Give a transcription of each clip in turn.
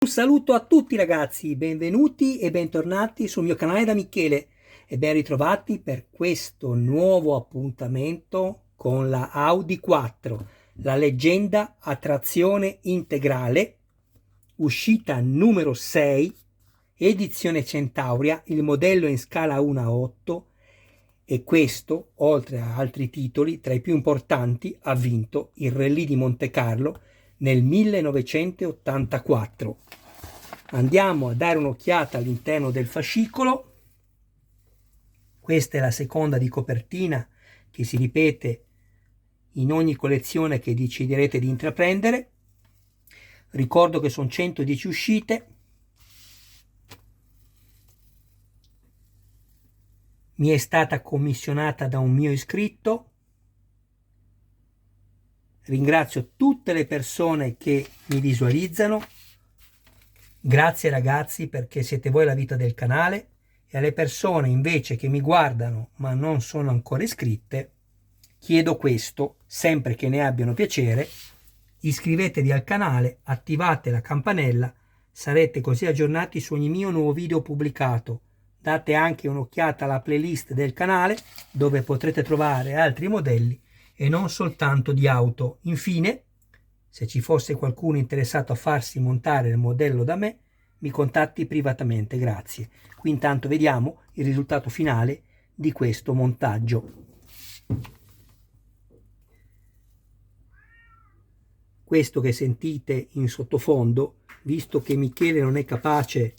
Un saluto a tutti ragazzi, benvenuti e bentornati sul mio canale da Michele e ben ritrovati per questo nuovo appuntamento con la Audi 4, la leggenda a trazione integrale, uscita numero 6, edizione Centauria, il modello in scala 1 a 8 e questo, oltre a altri titoli, tra i più importanti, ha vinto il Rallye di Monte Carlo nel 1984. Andiamo a dare un'occhiata all'interno del fascicolo. Questa è la seconda di copertina che si ripete in ogni collezione che deciderete di intraprendere. Ricordo che sono 110 uscite. Mi è stata commissionata da un mio iscritto. Ringrazio tutte le persone che mi visualizzano. Grazie ragazzi, perché siete voi la vita del canale, e alle persone invece che mi guardano ma non sono ancora iscritte chiedo questo, sempre che ne abbiano piacere: iscrivetevi al canale, attivate la campanella, sarete così aggiornati su ogni mio nuovo video pubblicato. Date anche un'occhiata alla playlist del canale dove potrete trovare altri modelli e non soltanto di auto. Infine, se ci fosse qualcuno interessato a farsi montare il modello da me, mi contatti privatamente, grazie. Qui intanto vediamo il risultato finale di questo montaggio. Questo che sentite in sottofondo, visto che Michele non è capace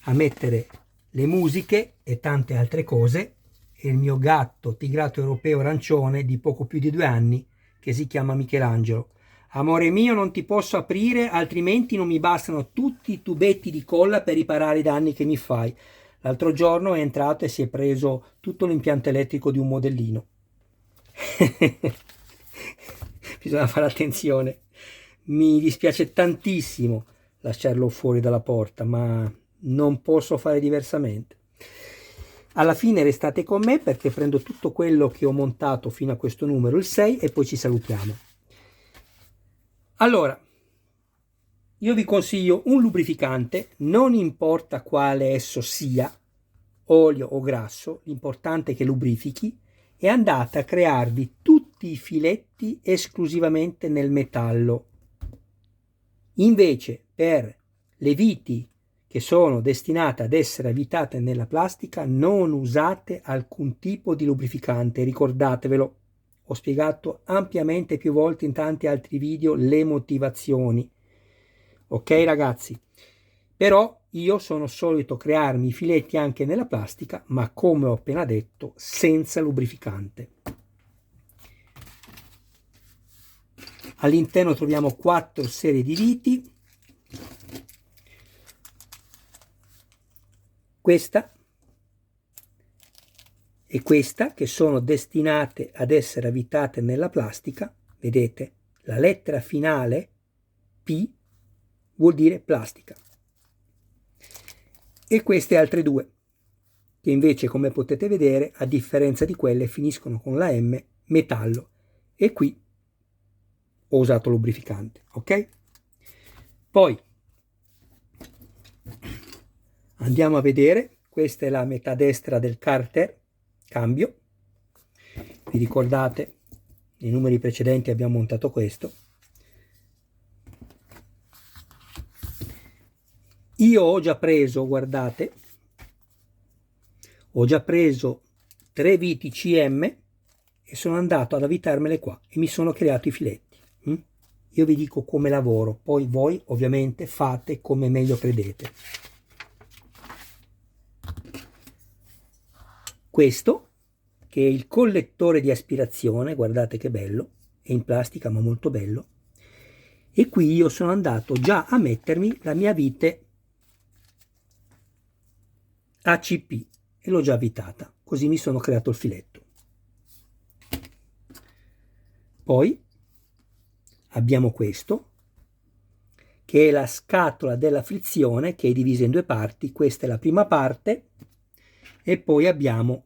a mettere le musiche e tante altre cose, è il mio gatto tigrato europeo arancione di poco più di 2 anni che si chiama Michelangelo. Amore mio, non ti posso aprire, altrimenti non mi bastano tutti i tubetti di colla per riparare i danni che mi fai. L'altro giorno è entrato e si è preso tutto l'impianto elettrico di un modellino. Bisogna fare attenzione. Mi dispiace tantissimo lasciarlo fuori dalla porta, ma non posso fare diversamente. Alla fine restate con me perché prendo tutto quello che ho montato fino a questo numero, il 6, e poi ci salutiamo. Allora, io vi consiglio un lubrificante, non importa quale esso sia, olio o grasso, l'importante è che lubrifichi, e andate a crearvi tutti i filetti esclusivamente nel metallo. Invece per le viti che sono destinate ad essere avvitate nella plastica non usate alcun tipo di lubrificante, ricordatevelo. Ho spiegato ampiamente più volte in tanti altri video le motivazioni. Ok ragazzi? Però io sono solito crearmi i filetti anche nella plastica, ma come ho appena detto, senza lubrificante. All'interno troviamo 4 serie di viti. Questa e questa, che sono destinate ad essere avvitate nella plastica. Vedete, la lettera finale P vuol dire plastica. E queste altre due, che invece, come potete vedere, a differenza di quelle, finiscono con la M, metallo. E qui ho usato lubrificante, ok? Poi andiamo a vedere, questa è la metà destra del carter cambio. Vi ricordate, nei numeri precedenti abbiamo montato questo. Io ho già preso, guardate, ho già preso 3 viti CM e sono andato ad avvitarmele qua e mi sono creato i filetti. Io vi dico come lavoro, poi voi ovviamente fate come meglio credete. Questo, che è il collettore di aspirazione, guardate che bello, è in plastica ma molto bello. E qui io sono andato già a mettermi la mia vite ACP e l'ho già avvitata, così mi sono creato il filetto. Poi abbiamo questo, che è la scatola della frizione, che è divisa in 2 parti. Questa è la prima parte e poi abbiamo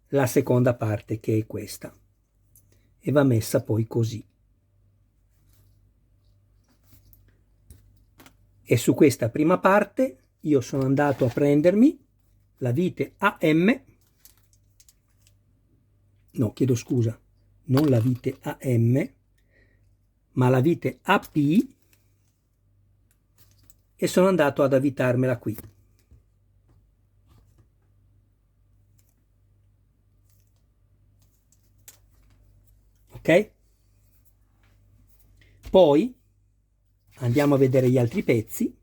la seconda parte, che è questa, e va messa poi così. E su questa prima parte io sono andato a prendermi la vite AM, no, chiedo scusa, non la vite AM, ma la vite AP, e sono andato ad avvitarmela qui. Ok? Poi andiamo a vedere gli altri pezzi.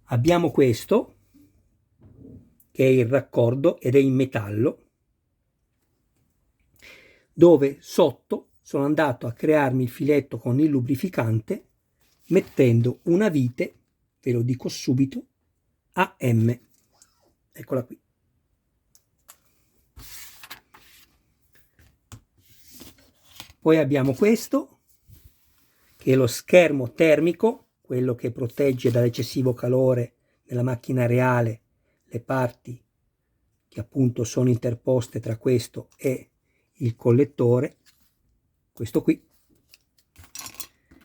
Abbiamo questo, che è il raccordo ed è in metallo, dove sotto sono andato a crearmi il filetto con il lubrificante mettendo una vite, ve lo dico subito, AM. Eccola qui. Poi abbiamo questo, che è lo schermo termico, quello che protegge dall'eccessivo calore nella macchina reale le parti che appunto sono interposte tra questo e il collettore, questo qui.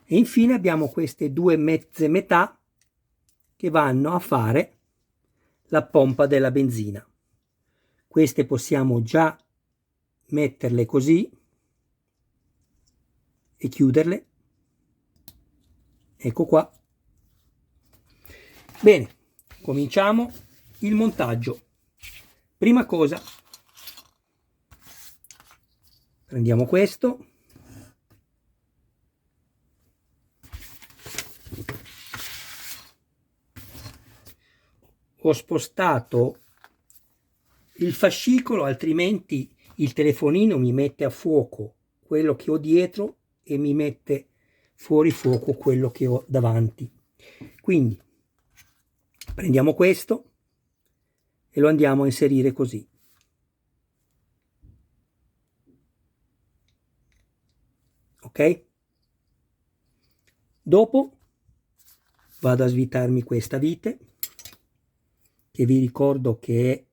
E infine abbiamo queste due mezze metà che vanno a fare la pompa della benzina. Queste possiamo già metterle così e chiuderle. Ecco qua. Bene, cominciamo il montaggio. Prima cosa, prendiamo questo, ho spostato il fascicolo, altrimenti il telefonino mi mette a fuoco quello che ho dietro e mi mette fuori fuoco quello che ho davanti. Quindi prendiamo questo e lo andiamo a inserire così. Ok? Dopo vado a svitarmi questa vite, che vi ricordo che è,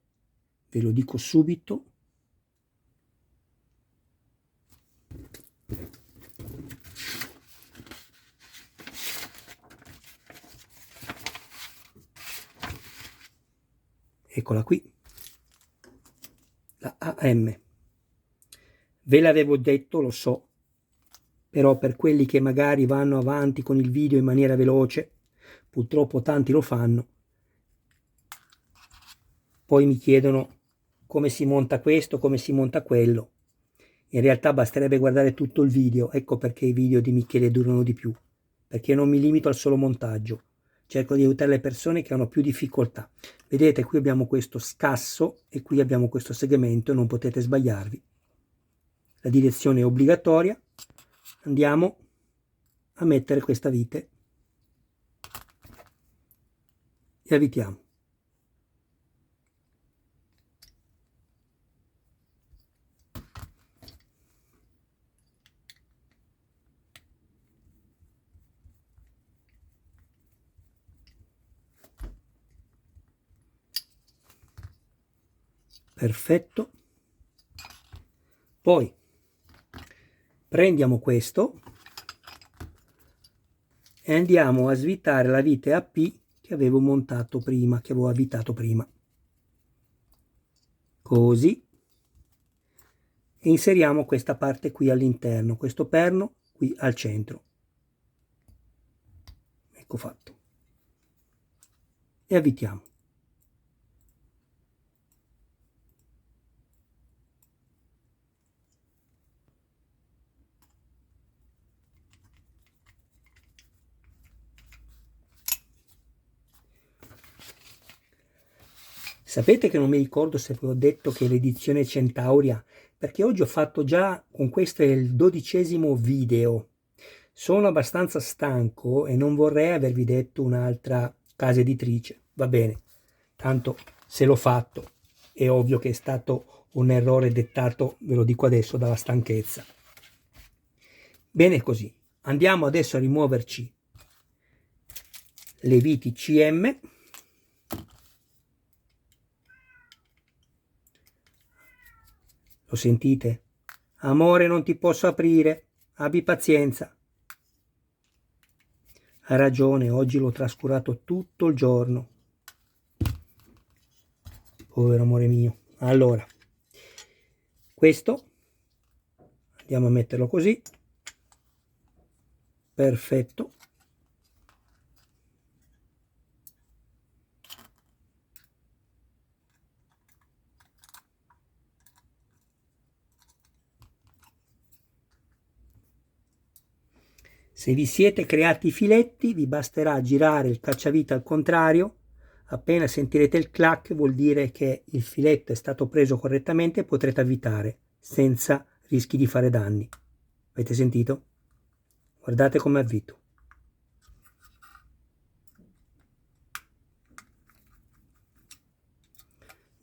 ve lo dico subito, eccola qui, la AM. Ve l'avevo detto, lo so, però per quelli che magari vanno avanti con il video in maniera veloce, purtroppo tanti lo fanno, poi mi chiedono come si monta questo, come si monta quello. In realtà basterebbe guardare tutto il video, ecco perché i video di Michele durano di più, perché non mi limito al solo montaggio, cerco di aiutare le persone che hanno più difficoltà. Vedete, qui abbiamo questo scasso e qui abbiamo questo segmento, non potete sbagliarvi. La direzione è obbligatoria, andiamo a mettere questa vite e avvitiamo. Perfetto. Poi prendiamo questo e andiamo a svitare la vite AP che avevo montato prima, che avevo avvitato prima. Così. E inseriamo questa parte qui all'interno, questo perno qui al centro. Ecco fatto. E avvitiamo. Sapete che non mi ricordo se vi ho detto che l'edizione Centauria, perché oggi ho fatto già, con questo è il 12° video. Sono abbastanza stanco e non vorrei avervi detto un'altra casa editrice. Va bene, tanto se l'ho fatto è ovvio che è stato un errore dettato, ve lo dico adesso, dalla stanchezza. Bene così. Andiamo adesso a rimuoverci le viti CM. Lo sentite? Amore, non ti posso aprire, abbi pazienza. Ha ragione, oggi l'ho trascurato tutto il giorno. Povero amore mio. Allora, questo andiamo a metterlo così. Perfetto. Se vi siete creati i filetti, vi basterà girare il cacciavite al contrario. Appena sentirete il clac vuol dire che il filetto è stato preso correttamente e potrete avvitare senza rischi di fare danni. Avete sentito? Guardate come avvito.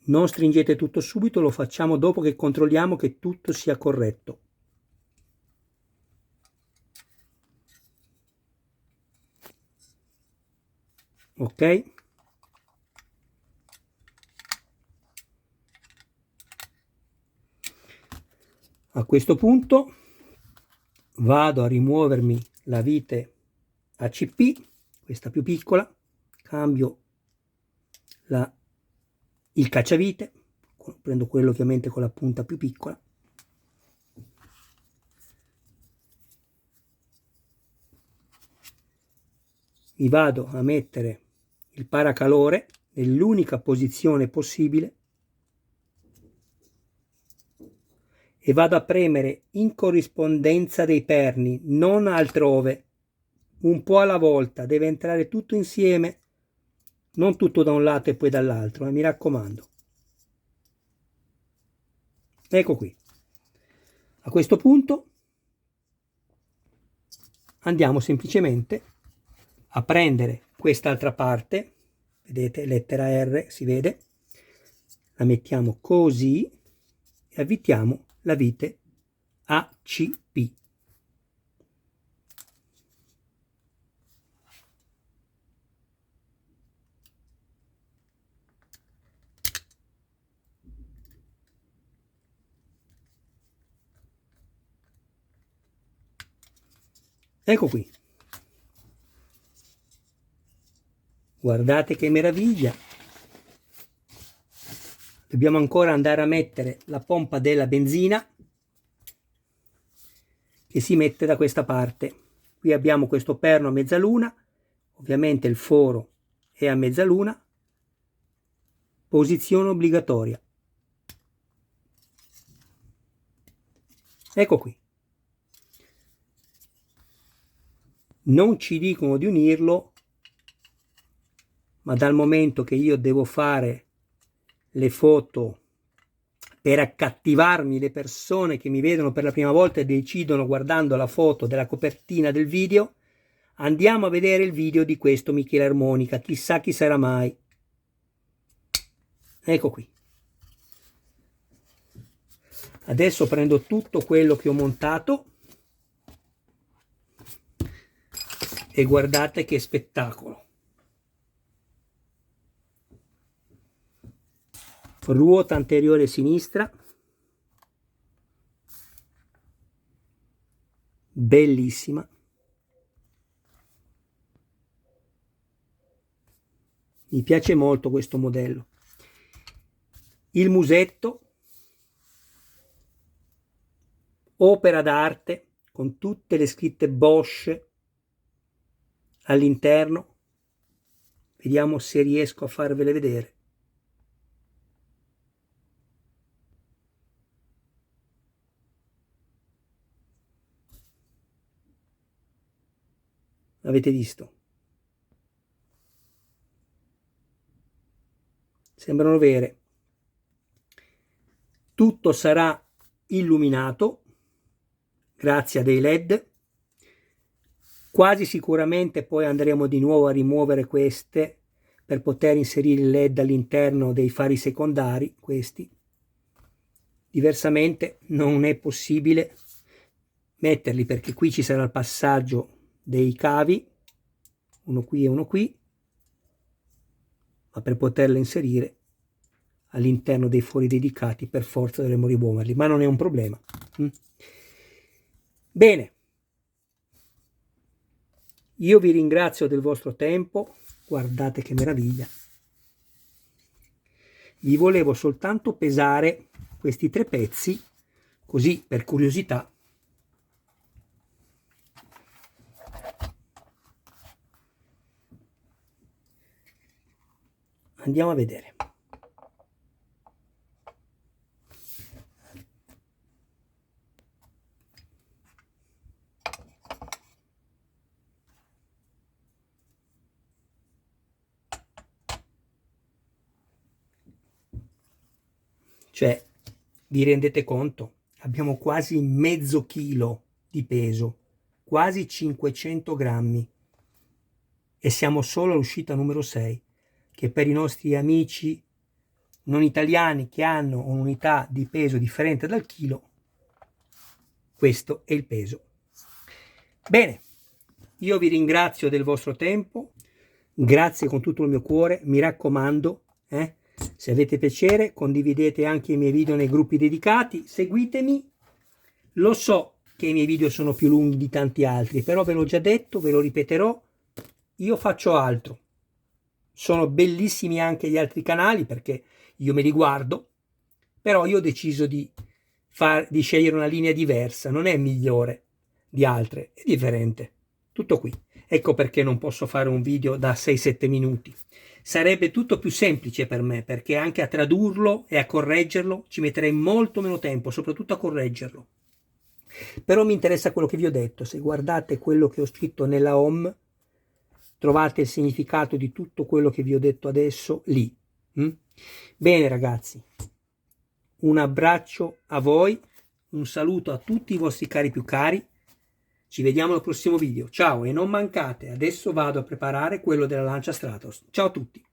Non stringete tutto subito, lo facciamo dopo che controlliamo che tutto sia corretto. Ok? A questo punto vado a rimuovermi la vite ACP, questa più piccola, cambio il cacciavite, prendo quello ovviamente con la punta più piccola. Mi vado a mettere il paracalore nell'unica posizione possibile e vado a premere in corrispondenza dei perni, non altrove, un po' alla volta, deve entrare tutto insieme, non tutto da un lato e poi dall'altro, mi raccomando. Ecco qui. A questo punto andiamo semplicemente a prendere quest'altra parte, vedete, lettera R, si vede, la mettiamo così e avvitiamo la vite ACP. Ecco qui. Guardate che meraviglia. Dobbiamo ancora andare a mettere la pompa della benzina che si mette da questa parte. Qui abbiamo questo perno a mezzaluna, ovviamente il foro è a mezzaluna, posizione obbligatoria. Ecco qui. Non ci dicono di unirlo, ma dal momento che io devo fare le foto per accattivarmi le persone che mi vedono per la prima volta e decidono guardando la foto della copertina del video, andiamo a vedere il video di questo Michele Armonica, chissà chi sarà mai. Ecco qui. Adesso prendo tutto quello che ho montato e guardate che spettacolo. Ruota anteriore sinistra, bellissima. Mi piace molto questo modello. Il musetto, opera d'arte con tutte le scritte Bosch all'interno. Vediamo se riesco a farvele vedere. Avete visto? Sembrano vere. Tutto sarà illuminato grazie a dei LED. Quasi sicuramente poi andremo di nuovo a rimuovere queste per poter inserire il LED all'interno dei fari secondari, questi. Diversamente non è possibile metterli perché qui ci sarà il passaggio dei cavi, uno qui e uno qui, ma per poterle inserire all'interno dei fori dedicati per forza dovremo rimuoverli, ma non è un problema. Bene, Io vi ringrazio del vostro tempo, guardate che meraviglia. Vi volevo soltanto pesare questi 3 pezzi, così per curiosità. Andiamo a vedere. Cioè, vi rendete conto? Abbiamo quasi mezzo chilo di peso, quasi 500 grammi, e siamo solo all'uscita numero 6, che per i nostri amici non italiani che hanno un'unità di peso differente dal chilo, questo è il peso. Bene, io vi ringrazio del vostro tempo, grazie con tutto il mio cuore, mi raccomando, se avete piacere condividete anche i miei video nei gruppi dedicati, seguitemi. Lo so che i miei video sono più lunghi di tanti altri, però ve l'ho già detto, ve lo ripeterò, io faccio altro. Sono bellissimi anche gli altri canali perché io me li guardo, però io ho deciso di scegliere una linea diversa, non è migliore di altre, è differente. Tutto qui. Ecco perché non posso fare un video da 6-7 minuti. Sarebbe tutto più semplice per me, perché anche a tradurlo e a correggerlo ci metterei molto meno tempo, soprattutto a correggerlo. Però mi interessa quello che vi ho detto. Se guardate quello che ho scritto nella home, trovate il significato di tutto quello che vi ho detto adesso lì. Bene ragazzi, un abbraccio a voi, un saluto a tutti i vostri cari più cari. Ci vediamo al prossimo video. Ciao e non mancate, adesso vado a preparare quello della Lancia Stratos. Ciao a tutti.